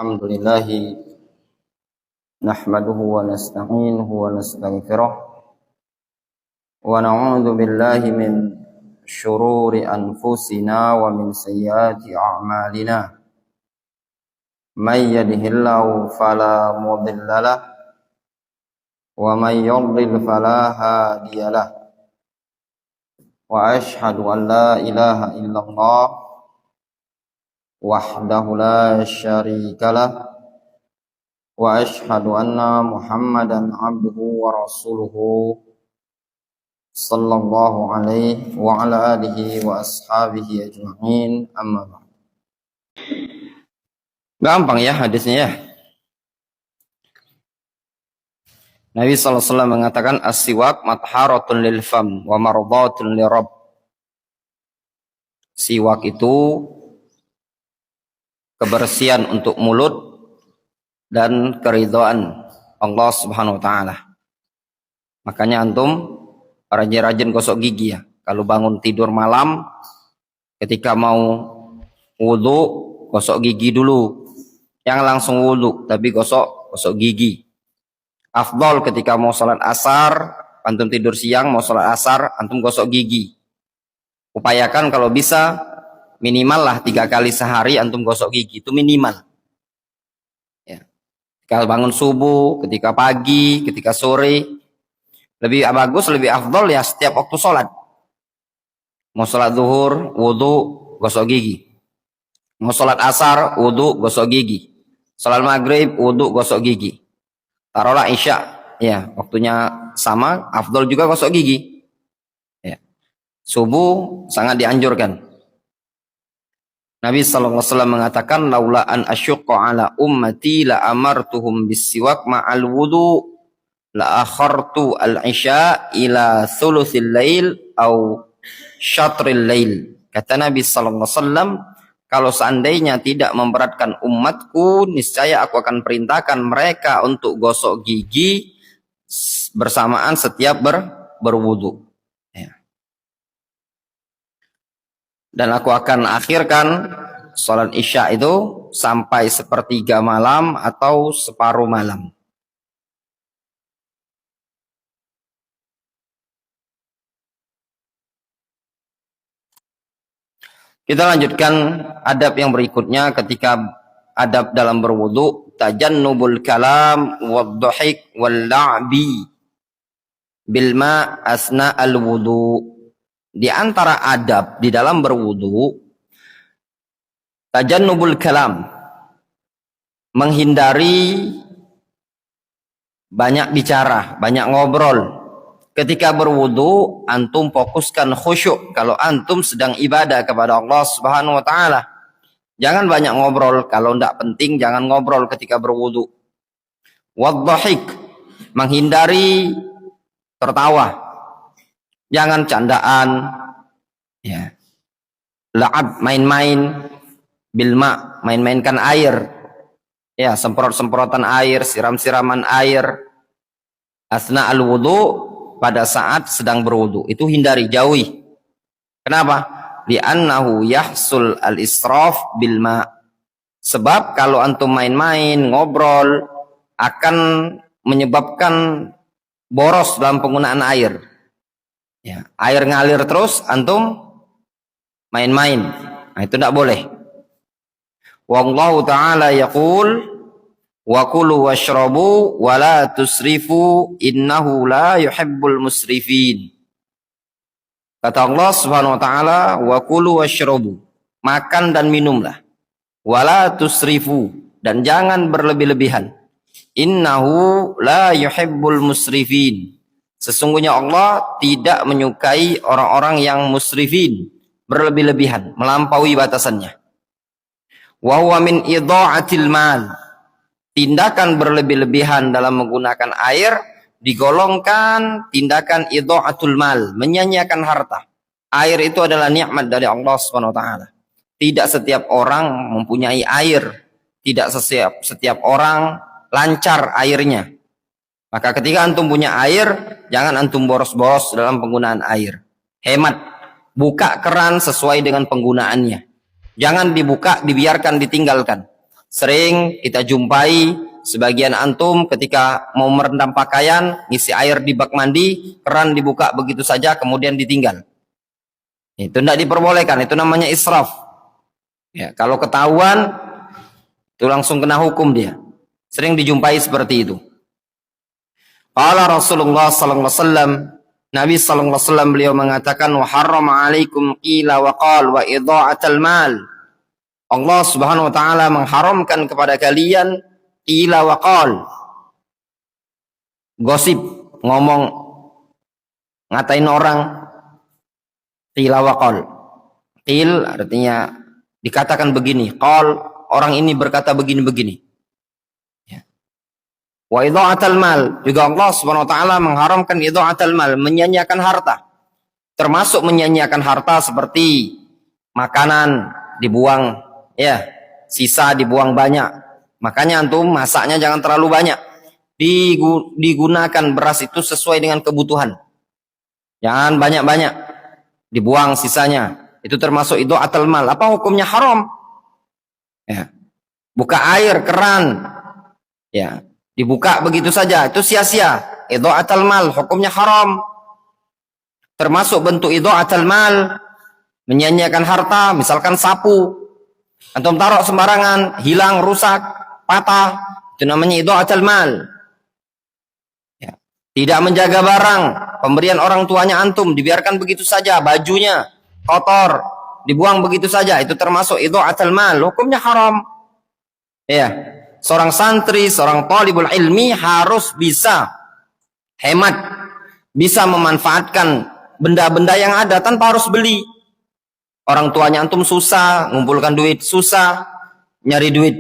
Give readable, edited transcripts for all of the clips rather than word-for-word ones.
Alhamdulillah nahmaduhu wa nasta'inuhu wa nastaghfiruh wa na'udzu billahi min syururi anfusina wa min sayyiati a'malina may yahdihillahu fala mudilla lahu wa may yudlil fala hadiya lahu wa ashhadu an la ilaha illallah wahdahu la syarika lah wa ashhadu anna Muhammadan abduhu wa rasuluhu sallallahu alaihi wa ala alihi wa ashabihi ajma'in, amma ba'd. Gampang ya hadisnya ya. Nabi sallallahu alaihi wasallam mengatakan as-siwak matharatun lil fam wa mardatun lirabb. Siwak itu kebersihan untuk mulut dan keridhaan Allah Subhanahu wa taala. Makanya antum rajin-rajin gosok gigi ya. Kalau bangun tidur malam, ketika mau wudu, gosok gigi dulu. Jangan langsung wudu, tapi gosok gigi. Afdol ketika mau sholat asar, antum tidur siang mau sholat asar, antum gosok gigi. Upayakan kalau bisa minimal lah 3 kali sehari antum gosok gigi, itu minimal ya. Kalau bangun subuh, ketika pagi, ketika sore, lebih bagus, lebih afdol ya setiap waktu sholat. Mau sholat zuhur, wudu, gosok gigi. Mau sholat asar, wudu, gosok gigi. Sholat maghrib, wudu, gosok gigi. Taruhlah isya, ya waktunya sama, afdol juga gosok gigi ya. Subuh sangat dianjurkan. Nabi sallallahu alaihi wasallam mengatakan laula an asyqa ala ummati la amartuhum bisiwak ma'al wudu la akhartu al-isya ila thuluthil lail au syatril lail. Kata Nabi sallallahu alaihi wasallam, kalau seandainya tidak memberatkan umatku, niscaya aku akan perintahkan mereka untuk gosok gigi bersamaan setiap berwudu. Dan aku akan akhirkan sholat isya itu sampai 1/3 malam atau separuh malam. Kita lanjutkan adab yang berikutnya ketika adab dalam berwudu, tajannubul kalam wadh-dhahik wal-la'bi bil ma' asna al-wudu. Di antara adab di dalam berwudu, tajannubul kalam, menghindari banyak bicara, banyak ngobrol. Ketika berwudu, antum fokuskan khusyuk. Kalau antum sedang ibadah kepada Allah Subhanahu wa taala, jangan banyak ngobrol. Kalau tidak penting, jangan ngobrol ketika berwudu. Wadh-dhahik, menghindari tertawa. Jangan candaan, ya. La'ab, main-main, bilma, main-mainkan air, ya, semprot-semprotan air, siram-siraman air, asna al-wudu, pada saat sedang berwudu, itu hindari, jauhi. Kenapa? Li'annahu yahsul al-israf bilma. Sebab kalau antum main-main, ngobrol, akan menyebabkan boros dalam penggunaan air. Ya, air ngalir terus, antum main-main. Nah, itu tidak boleh. Wallahu ta'ala yaqul wa kulu washrabu wa la tusrifu innahu la yuhibbul musrifin. Kata Allah Subhanahu wa taala, wa kulu washrabu, makan dan minumlah. Wa la tusrifu, dan jangan berlebih-lebihan. Innahu la yuhibbul musrifin. Sesungguhnya Allah tidak menyukai orang-orang yang musrifin, berlebih-lebihan, melampaui batasannya. Wa huwa min idha'atil mal. Tindakan berlebih-lebihan dalam menggunakan air digolongkan tindakan idha'atul mal, menyia-nyiakan harta. Air itu adalah nikmat dari Allah Subhanahu wa taala. Tidak setiap orang mempunyai air, tidak setiap orang lancar airnya. Maka ketika antum punya air, jangan antum boros-boros dalam penggunaan air. Hemat, buka keran sesuai dengan penggunaannya. Jangan dibuka, dibiarkan, ditinggalkan. Sering kita jumpai sebagian antum ketika mau merendam pakaian, ngisi air di bak mandi, keran dibuka begitu saja kemudian ditinggal. Itu tidak diperbolehkan, itu namanya israf. Ya, kalau ketahuan itu langsung kena hukum dia. Sering dijumpai seperti itu. Qala Rasulullah sallallahu alaihi wasallam, Nabi sallallahu alaihi wasallam beliau mengatakan wa harrama alaikum qila wa qal wa idha'atal mal. Allah Subhanahu wa taala mengharamkan kepada kalian qila wa qal. Gosip, ngomong, ngatain orang, qila wa qal. Qil artinya dikatakan begini, qal orang ini berkata begini-begini. Ya. Wa idha'atal mal, juga Allah Subhanahu wa taala mengharamkan idha'atal mal, menyanyiakan harta. Termasuk menyanyiakan harta seperti makanan dibuang, ya, sisa dibuang banyak. Makanya antum masaknya jangan terlalu banyak. Digunakan beras itu sesuai dengan kebutuhan. Jangan banyak-banyak. Dibuang sisanya. Itu termasuk idha'atul mal. Apa hukumnya? Haram. Ya. Buka air keran. Ya, dibuka begitu saja. Itu sia-sia. Idha'atul mal, hukumnya haram. Termasuk bentuk idha'atul mal, menyanyiakan harta, misalkan sapu. Antum taruh sembarangan, hilang, rusak, patah. Itu namanya idha'atul mal. Ya. Tidak menjaga barang, pemberian orang tuanya antum, dibiarkan begitu saja, bajunya kotor, dibuang begitu saja, itu termasuk idha'atul mal, hukumnya haram. Ya, seorang santri, seorang talibul ilmi harus bisa hemat, bisa memanfaatkan benda-benda yang ada tanpa harus beli. Orang tuanya antum susah, ngumpulkan duit susah, nyari duit.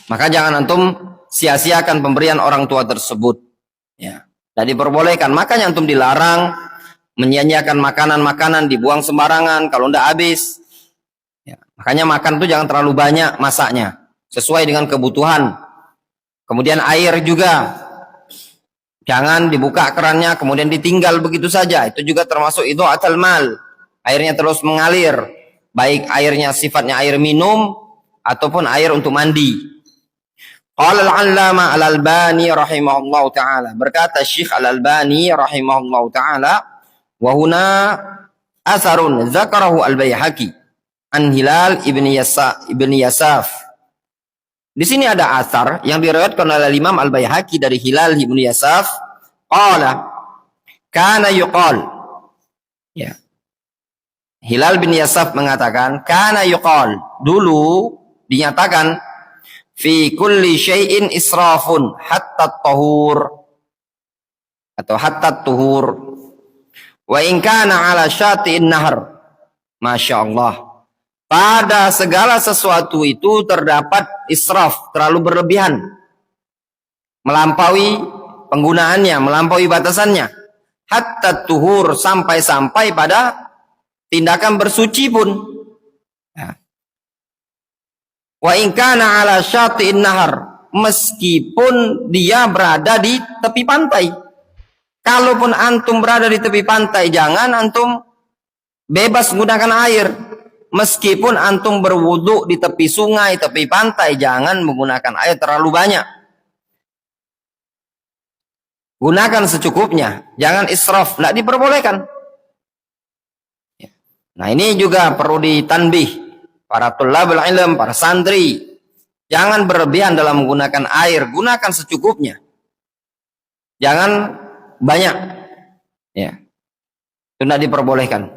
Maka jangan antum sia-siakan pemberian orang tua tersebut. Ya, tidak diperbolehkan. Makanya antum dilarang menyanyiakan makanan-makanan, dibuang sembarangan kalau tidak habis. Ya, makanya makan itu jangan terlalu banyak masaknya, sesuai dengan kebutuhan. Kemudian air juga, jangan dibuka kerannya kemudian ditinggal begitu saja. Itu juga termasuk idha'atul mal. Airnya terus mengalir, baik airnya sifatnya air minum ataupun air untuk mandi. Qala al-'allama al-Albani rahimahullah ta'ala, berkata Syekh al-Albani rahimahullah ta'ala, wa huna atharun zakarahu al-Baihaqi an Hilal ibn Yasaf. Di sini ada athar yang diriwayatkan oleh Imam al-Baihaqi dari Hilal ibn Yasaf. Qala kana yuqal. Ya. Hilal bin Yasaf mengatakan, kana yuqal, dulu dinyatakan, fi kulli syai'in israfun hatta tahur, atau hatta tuhur, wa in kana ala syati'in nahar. Masya Allah, pada segala sesuatu itu terdapat israf, terlalu berlebihan, melampaui penggunaannya, melampaui batasannya, hatta tuhur, sampai-sampai pada tindakan bersuci pun. Wa in kana ala syati'in nahar, meskipun dia berada di tepi pantai. Kalaupun antum berada di tepi pantai, jangan antum bebas menggunakan air. Meskipun antum berwudu di tepi sungai, tepi pantai, jangan menggunakan air terlalu banyak. Gunakan secukupnya, jangan israf, tidak diperbolehkan. Nah, ini juga perlu ditanbih para thulabul ilm, para santri. Jangan berlebihan dalam menggunakan air, gunakan secukupnya. Jangan banyak. Ya. Itu tidak diperbolehkan.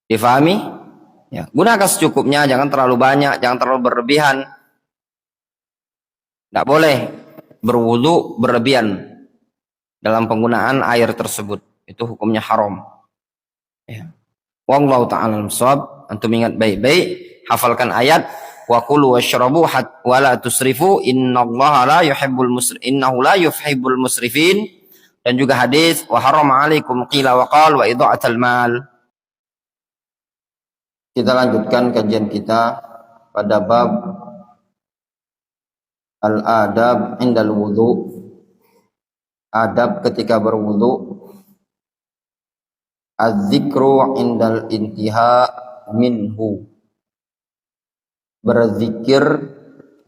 Difahami? Ya, gunakan secukupnya, jangan terlalu banyak, jangan terlalu berlebihan. Tidak boleh berwudu berlebihan dalam penggunaan air tersebut. Itu hukumnya haram. Ya. Wallahu ta'ala al-shawab. Antum ingat baik-baik, hafalkan ayat wa kulu washrabu wa la tusrifu innallaha la yuhibbul innahu la yuhibbul musrifin, dan juga hadis wa harrama 'alaikum qila wa qal wa idha'atul mal. Kita lanjutkan kajian kita pada bab al-adab indal wudu, adab ketika berwudu. Az-zikru indal intiha minhu, berzikir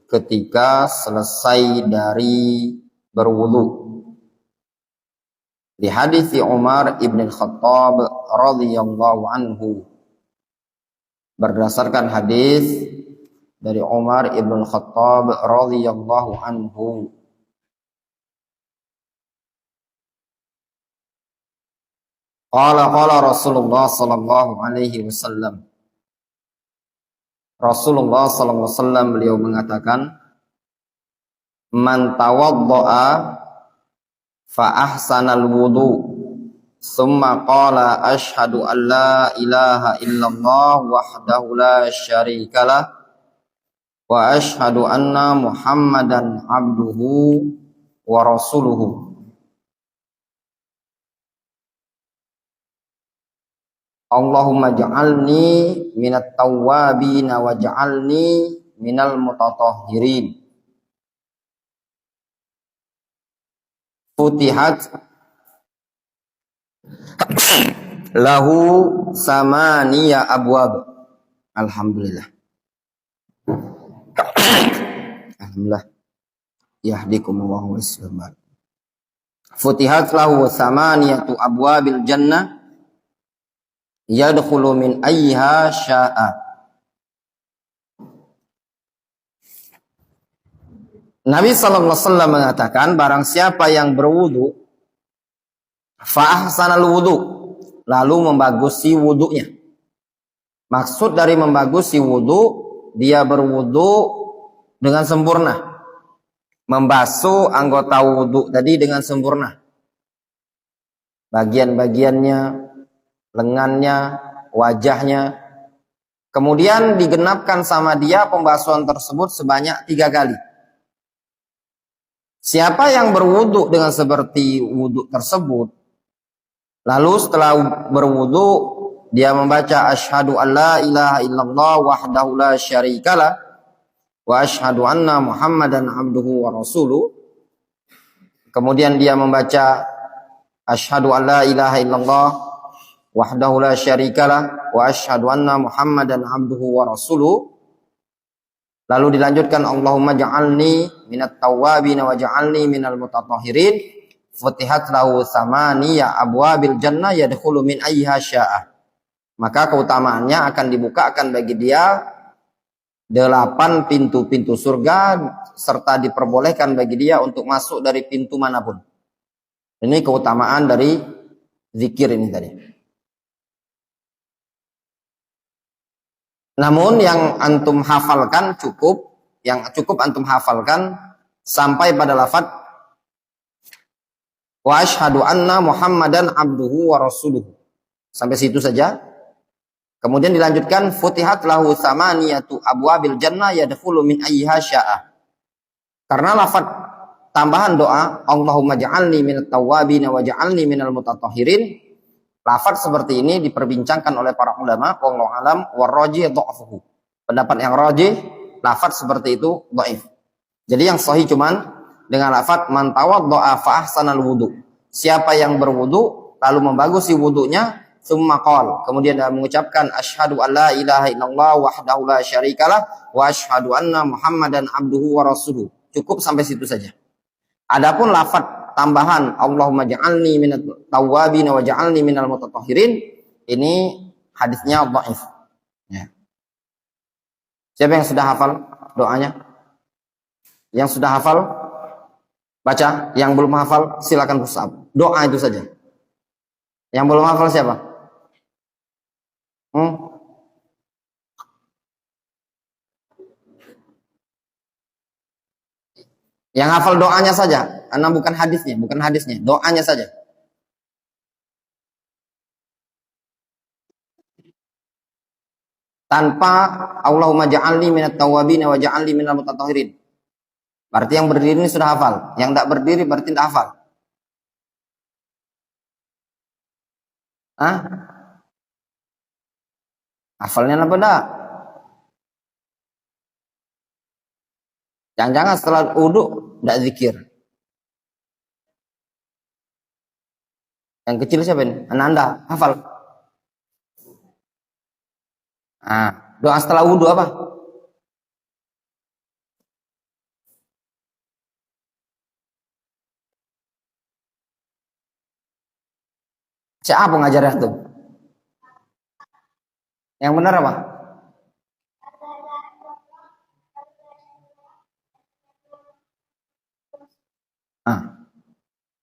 ketika selesai dari berwudu. Di hadis Umar ibn Khattab radhiyallahu anhu, berdasarkan hadis dari Umar ibn Khattab radhiyallahu anhu, qala Rasulullah sallallahu alaihi wasallam, Rasulullah sallallahu alaihi wasallam beliau mengatakan, man tawaddaa fa ahsanal wudu summa qala asyhadu an la ilaha illallah wahdahu la syarikalah wa asyhadu anna muhammadan abduhu wa rasuluhu, Allahumma ja'alni minat tawwabin wa ja'alni minal mutatahhirin, futihat lahu samaniya abwab. Alhamdulillah. Alhamdulillah. Yahdikumullahu wassalam. Futihat lahu samaniyatu abwabil jannah yadkhulu min ayyiha sya'a. Nabi sallallahu alaihi wasallam mengatakan, barang siapa yang berwudu fa ahsanal wudu, lalu membagusi wudunya. Maksud dari membagusi wudu, dia berwudu dengan sempurna, membasuh anggota wudu tadi dengan sempurna, bagian-bagiannya, lengannya, wajahnya. Kemudian digenapkan sama dia pembasuhan tersebut sebanyak 3 kali. Siapa yang berwudu dengan seperti wudu tersebut, lalu setelah berwudu dia membaca asyhadu alla ilaha illallah wahdahu la syarikalah wa asyhadu anna muhammadan abduhu wa rasuluh, kemudian dia membaca asyhadu alla ilaha illallah wahdahu la syarikalah wa asyhadu anna muhammadan abduhu wa rasuluh, lalu dilanjutkan Allahumma ja'alni minat tawwabin wa ja'alni minal mutatahhirin, futihat lahu samaniya abwabil jannah yadkhulu min ayyiha sya'a. Maka keutamaannya akan dibukakan bagi dia 8 pintu-pintu surga, serta diperbolehkan bagi dia untuk masuk dari pintu manapun. Ini keutamaan dari zikir ini tadi. Namun yang antum hafalkan yang cukup antum hafalkan sampai pada lafaz wa asyhadu anna muhammadan abduhu wa rasuluhu. Sampai situ saja. Kemudian dilanjutkan futihat lahu samaniyatu abwabil jannah yadkhulu min ayyiha sya'a. Karena lafaz tambahan doa Allahumma ja'alni minat tawwabin wa ja'alni minal mutatahhirin, lafaz seperti ini diperbincangkan oleh para ulama, wallahu alam, warrajih dha'fuhu. Pendapat yang rajih, lafaz seperti itu dhaif. Jadi yang sahih cuman dengan lafaz man tawaddaa fa ahsanal wudu. Siapa yang berwudu lalu membagusi wudunya, summa qala, kemudian dia mengucapkan asyhadu alla ilaha illallah wahdahu la syarikalah wa asyhadu anna muhammadan abduhu wa rasuluh. Cukup sampai situ saja. Adapun lafaz tambahan Allahumma ja'alni minat tawwabin wa ja'alni minal mutatahhirin, ini hadisnya dhaif. Ya. Siapa yang sudah hafal doanya? Yang sudah hafal baca, yang belum hafal silakan push up. Doa itu saja. Yang belum hafal siapa? Yang hafal doanya saja, karena bukan hadisnya, doanya saja. Tanpa Allahumma ja'alni minat tawwabin wa ja'alni minal mutatahhirin. Berarti yang berdiri ini sudah hafal, yang tidak berdiri berarti tidak hafal. Hafalnya apa enggak? Jangan-jangan setelah wudu tidak zikir. Yang kecil siapa ini? Anda hafal. Doa setelah wudu apa? Siapa ngajar antum? Yang benar apa? Ah,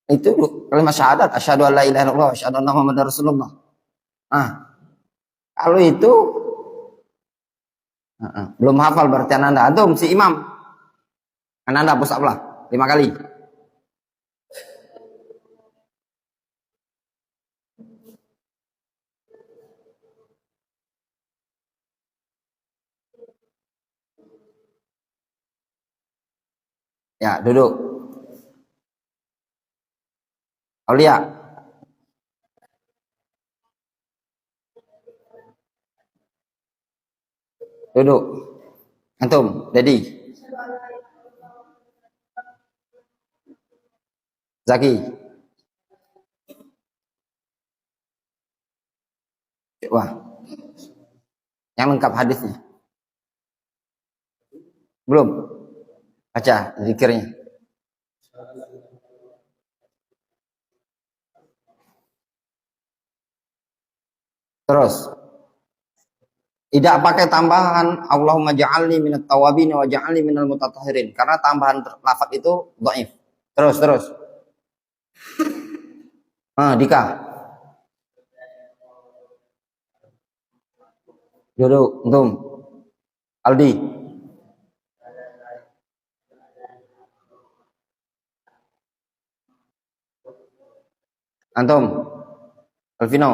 itu kalimat syahadat, asyhadu alla ilaha illallah, asyhadu anna muhammadar rasulullah. Ah, kalau itu belum hafal berarti anda. Antum si imam. Anda hapus apa? 5 kali. Ya, duduk. Aulia, duduk. Antum, Dedi, Zaki. Wah, yang lengkap hadisnya. Belum? Baca zikirnya. Terus, tidak pakai tambahan Allahumma ja'alni minat tawabin wa ja'alni minal mutatahhirin. Karena tambahan lafaz itu dhaif. Terus. Dika, duduk. Antum, Aldi, antum, Alvino,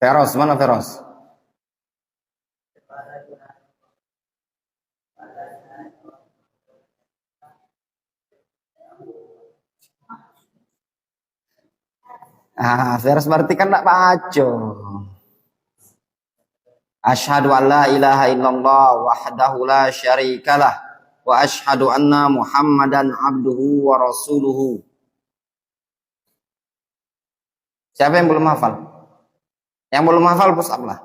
Feros, mana Feros? Feros berarti kan tak baca. Asyhadu an la ilaha illallah wahdahu la syarikalah wa asyhadu anna Muhammadan abduhu wa rasuluhu. Siapa yang belum hafal? Yang belum hafal push up lah.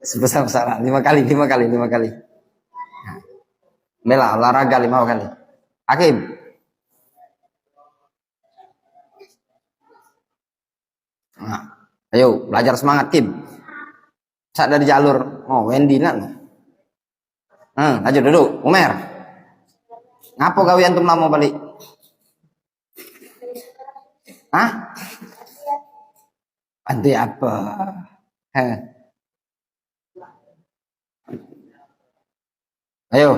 Sebesar-besaran 5 kali. Bela olahraga 5 kali. Hakim. Nah, ayo belajar semangat Kim. Sak dari jalur. Oh, Wendy nan. Lanjut duduk. Umer. Ngapo gawe antum lama balik? Hah? Anti apa? Heh. Ayo.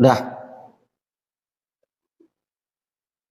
Udah.